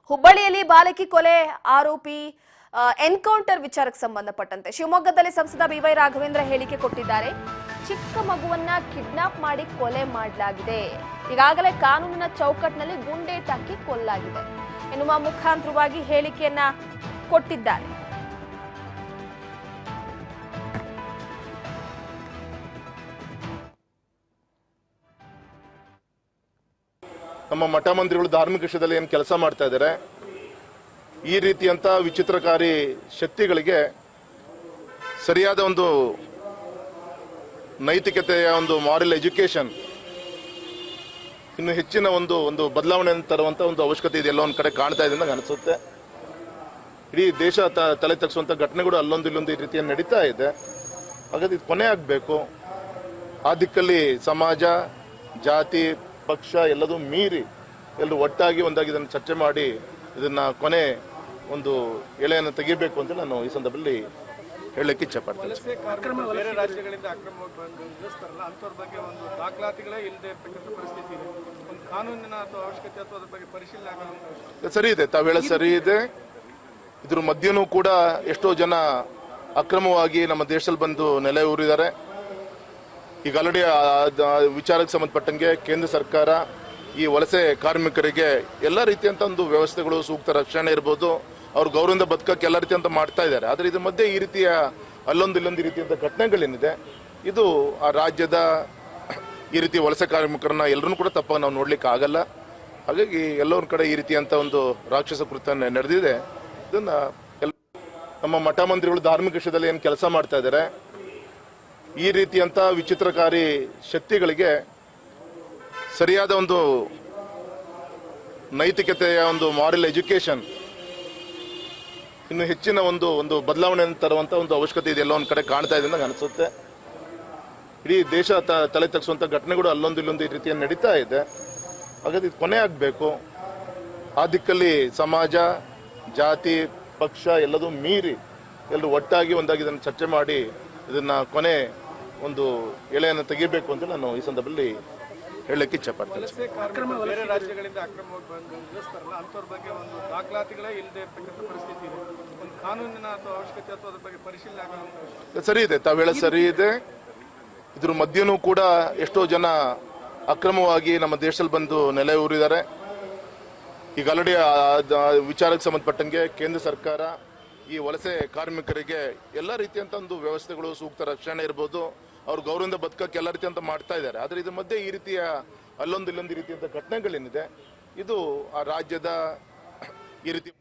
ಹುಬ್ಬಳ್ಳಿಯಲ್ಲಿ ಬಾಲಕಿ ಕೊಲೆ ಆರೋಪಿ ಎನ್ಕೌಂಟರ್ ವಿಚಾರಕ್ಕೆ ಸಂಬಂಧಪಟ್ಟಂತೆ ಶಿವಮೊಗ್ಗದಲ್ಲಿ ಸಂಸದ ಬಿವೈ ರಾಘವೇಂದ್ರ ಹೇಳಿಕೆ ಕೊಟ್ಟಿದ್ದಾರೆ. ಚಿಕ್ಕ ಮಗುವನ್ನ ಕಿಡ್ನಾಪ್ ಮಾಡಿ ಕೊಲೆ ಮಾಡಲಾಗಿದೆ. ಈಗಾಗಲೇ ಕಾನೂನಿನ ಚೌಕಟ್ಟಿನಲ್ಲಿ ಗುಂಡೇಟು ಹಾಕಿ ಕೊಲ್ಲಾಗಿದೆ ಎನ್ನುವ ಮುಖಾಂತರವಾಗಿ ಹೇಳಿಕೆಯನ್ನ ಕೊಟ್ಟಿದ್ದಾರೆ. ನಮ್ಮ ಮಠ ಮಂದಿರಗಳು ಧಾರ್ಮಿಕ ವಿಷಯದಲ್ಲಿ ಏನು ಕೆಲಸ ಮಾಡ್ತಾ ಇದ್ದಾರೆ, ಈ ರೀತಿಯಂತ ವಿಚಿತ್ರಕಾರಿ ಶಕ್ತಿಗಳಿಗೆ ಸರಿಯಾದ ಒಂದು ನೈತಿಕತೆಯ ಒಂದು ಮಾರಲ್ ಎಜುಕೇಶನ್, ಇನ್ನು ಹೆಚ್ಚಿನ ಒಂದು ಬದಲಾವಣೆ ತರುವಂತ ಒಂದು ಅವಶ್ಯಕತೆ ಇದೆ. ಎಲ್ಲ ಒಂದು ಕಡೆ ಕಾಣ್ತಾ ಇದೆ ಅಂತ ಅನಿಸುತ್ತೆ. ಇಡೀ ದೇಶ ತಲೆ ತಗ್ಸುವಂತ ಘಟನೆಗಳು ಅಲ್ಲೊಂದು ಈ ರೀತಿಯ ನಡೀತಾ ಇದೆ. ಹಾಗಾದ್ರೆ ಇದು ಕೊನೆ ಆಗಬೇಕು. ಆ ದಿಕ್ಕಲ್ಲಿ ಸಮಾಜ, ಜಾತಿ, ಪಕ್ಷ ಎಲ್ಲದೂ ಮೀರಿ ಎಲ್ಲರೂ ಒಟ್ಟಾಗಿ ಒಂದಾಗಿ ಇದನ್ನು ಚರ್ಚೆ ಮಾಡಿ ಇದನ್ನ ಕೊನೆ ಒಂದು ಎಳೆಯನ್ನು ತೆಗಿಬೇಕು ಅಂತ ನಾನು ಈ ಸಂದರ್ಭದಲ್ಲಿ ಹೇಳಲಿಕ್ಕೆ ಇಚ್ಛೆ ಪಡ್ತೇನೆ. ಬೇರೆ ರಾಜ್ಯಗಳಿಂದ ಅಕ್ರಮವಾಗಿ ಬಂದು ನಿಲ್ಲಿಸ್ತಾರಲ್ಲ, ಅಂಥವ್ರ ಬಗ್ಗೆ ಒಂದು ದಾಖಲಾತಿಗಳೇ ಇಲ್ಲದೆ ಇರ್ತಕ್ಕಂಥ ಪರಿಸ್ಥಿತಿ ಇದೆ. ಒಂದು ಕಾನೂನಿನ ಅಥವಾ ಅವಶ್ಯಕತೆ ಅಥವಾ ಅದ್ರ ಬಗ್ಗೆ ಪರಿಶೀಲನೆ ಆಗೋದು ಸರಿ ಇದೆ, ತಾವು ಹೇಳೋದು ಸರಿ ಇದೆ. ಇದ್ರ ಮಧ್ಯನೂ ಕೂಡ ಎಷ್ಟೋ ಜನ ಅಕ್ರಮವಾಗಿ ನಮ್ಮ ದೇಶದಲ್ಲಿ ಬಂದು ನೆಲೆ ಊರಿದ್ದಾರೆ. ಈಗ ಆಲ್ರೆಡಿ ವಿಚಾರಕ್ಕೆ ಸಂಬಂಧಪಟ್ಟಂಗೆ ಕೇಂದ್ರ ಸರ್ಕಾರ ಈ ವಲಸೆ ಕಾರ್ಮಿಕರಿಗೆ ಎಲ್ಲ ರೀತಿಯಂತ ಒಂದು ವ್ಯವಸ್ಥೆಗಳು, ಸೂಕ್ತ ರಕ್ಷಣೆ ಇರ್ಬೋದು, ಅವ್ರ ಗೌರವದಿಂದ ಬದುಕಕ್ಕೆ ಎಲ್ಲ ರೀತಿಯಂತ ಮಾಡ್ತಾ ಇದ್ದಾರೆ. ಆದರೆ ಇದ್ರ ಮಧ್ಯೆ ಈ ರೀತಿಯ ಇಲ್ಲೊಂದು ರೀತಿಯಂತ ಘಟನೆಗಳೇನಿದೆ, ಇದು ಆ ರಾಜ್ಯದ ಈ ರೀತಿ ವಲಸೆ ಕಾರ್ಮಿಕರನ್ನ ಎಲ್ಲರೂ ಕೂಡ ತಪ್ಪಾಗಿ ನಾವು ನೋಡ್ಲಿಕ್ಕೆ ಆಗಲ್ಲ. ಹಾಗಾಗಿ ಎಲ್ಲೊಂದು ಕಡೆ ಈ ರೀತಿಯಂತ ಒಂದು ರಾಕ್ಷಸ ಕೃತ್ಯ ನಡೆದಿದೆ. ಇದನ್ನ ನಮ್ಮ ಮಠ ಮಂದಿರಗಳು ಧಾರ್ಮಿಕ ವಿಷಯದಲ್ಲಿ ಏನು ಕೆಲಸ ಮಾಡ್ತಾ ಇದ್ದಾರೆ, ಈ ರೀತಿಯಂತ ವಿಚಿತ್ರಕಾರಿ ಶಕ್ತಿಗಳಿಗೆ ಸರಿಯಾದ ಒಂದು ನೈತಿಕತೆಯ ಒಂದು ಮಾರಲ್ ಎಜುಕೇಶನ್, ಇನ್ನು ಹೆಚ್ಚಿನ ಒಂದು ಬದಲಾವಣೆ ತರುವಂತ ಒಂದು ಅವಶ್ಯಕತೆ ಇದೆ. ಎಲ್ಲ ಒಂದು ಕಡೆ ಕಾಣ್ತಾ ಇದೆ ಅಂತ ಅನಿಸುತ್ತೆ. ಇಡೀ ದೇಶ ತಲೆ ತಗ್ಸುವಂತ ಘಟನೆಗಳು ಅಲ್ಲೊಂದು ಈ ರೀತಿಯ ನಡೀತಾ ಇದೆ. ಹಾಗಾದ್ರೆ ಇದು ಕೊನೆ ಆಗಬೇಕು. ಆ ದಿಕ್ಕಲ್ಲಿ ಸಮಾಜ, ಜಾತಿ, ಪಕ್ಷ ಎಲ್ಲದೂ ಮೀರಿ ಎಲ್ಲರೂ ಒಟ್ಟಾಗಿ ಒಂದಾಗಿ ಇದನ್ನು ಚರ್ಚೆ ಮಾಡಿ ಇದನ್ನ ಕೊನೆ ಒಂದು ಎಳೆಯನ್ನು ತೆಗಿಬೇಕು ಅಂತ ನಾನು ಈ ಸಂದರ್ಭದಲ್ಲಿ ಹೇಳಲಿಕ್ಕೆ ಇಚ್ಛೆ ಪಡ್ತೇನೆ. ಬೇರೆ ರಾಜ್ಯಗಳಿಂದ ಅಕ್ರಮವಾಗಿ ಬಂದು ನಿಲ್ಲಿಸ್ತಾರಲ್ಲ, ಅಂಥವ್ರ ಬಗ್ಗೆ ಒಂದು ದಾಖಲಾತಿಗಳೇ ಇಲ್ಲದೆ ಇರ್ತಕ್ಕಂಥ ಪರಿಸ್ಥಿತಿ ಇದೆ. ಒಂದು ಕಾನೂನಿನ ಅಥವಾ ಅವಶ್ಯಕತೆ ಅಥವಾ ಅದ್ರ ಬಗ್ಗೆ ಪರಿಶೀಲನೆ ಆಗೋದು ಸರಿ ಇದೆ, ತಾವು ಹೇಳೋದು ಸರಿ ಇದೆ. ಇದ್ರ ಮಧ್ಯನೂ ಕೂಡ ಎಷ್ಟೋ ಜನ ಅಕ್ರಮವಾಗಿ ನಮ್ಮ ದೇಶದಲ್ಲಿ ಬಂದು ನೆಲೆ ಊರಿದ್ದಾರೆ. ಈಗ ಆಲ್ರೆಡಿ ವಿಚಾರಕ್ಕೆ ಸಂಬಂಧಪಟ್ಟಂಗೆ ಕೇಂದ್ರ ಸರ್ಕಾರ ಈ ವಲಸೆ ಕಾರ್ಮಿಕರಿಗೆ ಎಲ್ಲ ರೀತಿಯಂತ ಒಂದು ವ್ಯವಸ್ಥೆಗಳು, ಸೂಕ್ತ ರಕ್ಷಣೆ ಇರ್ಬೋದು, ಅವ್ರ ಗೌರವದಿಂದ ಬದುಕಕ್ಕೆ ಎಲ್ಲ ರೀತಿಯಂತ ಮಾಡ್ತಾ ಇದ್ದಾರೆ. ಆದರೆ ಇದ್ರ ಮಧ್ಯೆ ಈ ರೀತಿಯ ಅಲ್ಲೊಂದು ರೀತಿಯಂತ ಘಟನೆಗಳೇನಿದೆ, ಇದು ಆ ರಾಜ್ಯದ ಈ ರೀತಿ